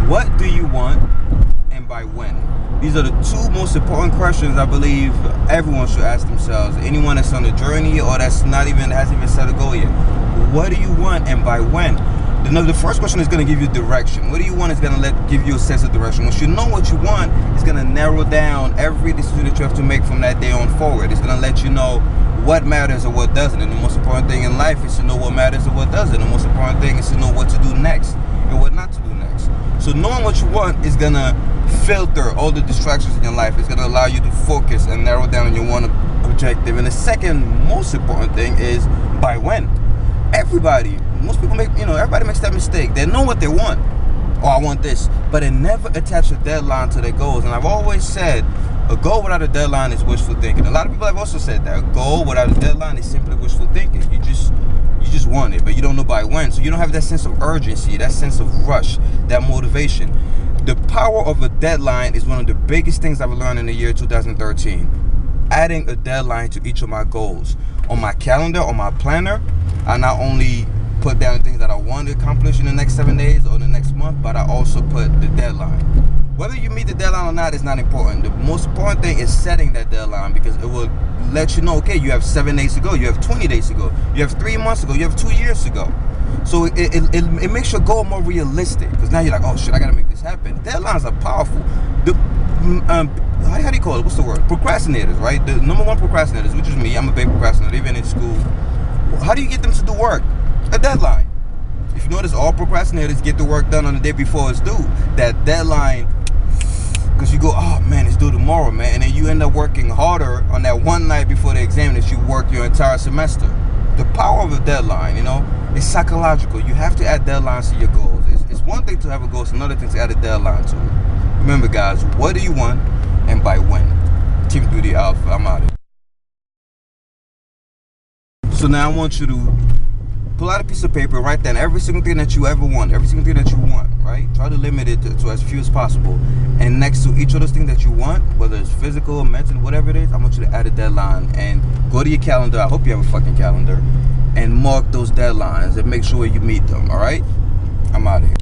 What do you want, and by when? These are the two most important questions I believe everyone should ask themselves. Anyone that's on a journey or hasn't even set a goal yet. What do you want, and by when? The first question is going to give you direction. What do you want is going to give you a sense of direction. Once you know what you want, it's going to narrow down every decision that you have to make from that day on forward. It's going to let you know what matters or what doesn't. And the most important thing in life is to know what matters or what doesn't. The most important thing is to know what to do next and what not to do next. So knowing what you want is going to filter all the distractions in your life. It's going to allow you to focus and narrow down your one objective. And the second most important thing is by when. Most people everybody makes that mistake. They know what they want. Oh, I want this, but they never attach a deadline to their goals. And I've always said, a goal without a deadline is wishful thinking. A lot of people have also said that a goal without a deadline is simply wishful thinking. You just want it, but you don't know by when. So you don't have that sense of urgency, that sense of rush, that motivation. The power of a deadline is one of the biggest things I've learned in the year 2013. Adding a deadline to each of my goals. On my calendar, on my planner, I not only put down things that I want to accomplish in the next 7 days or the next month, but I also put the deadline. Whether you meet the deadline or not is not important. The most important thing is setting that deadline, because it will let you know, okay, you have 7 days to go, you have 20 days to go, you have 3 months to go, you have 2 years to go. So it makes your goal more realistic, because now you're like, oh shit, I gotta make this happen. Deadlines are powerful. How do you call it? What's the word? Procrastinators, right? The number one procrastinators, which is me. I'm a big procrastinator, even in school. How do you get them to do work? A deadline. If you notice, all procrastinators get the work done on the day before it's due. That deadline, because you go, oh man, it's due tomorrow, man, and then you end up working harder on that one night before the exam that you work your entire semester. The power of a deadline, is psychological. You have to add deadlines to your goals. It's one thing to have a goal, it's another thing to add a deadline to it. Remember, guys, what do you want, and by when? Team Duty Alpha, I'm out of here. So now I want you to pull out a piece of paper, write down every single thing that you ever want, every single thing that you want, right? Try to limit it to as few as possible. And next to each of those things that you want, whether it's physical, mental, whatever it is, I want you to add a deadline and go to your calendar. I hope you have a fucking calendar, and mark those deadlines and make sure you meet them, all right? I'm out of here.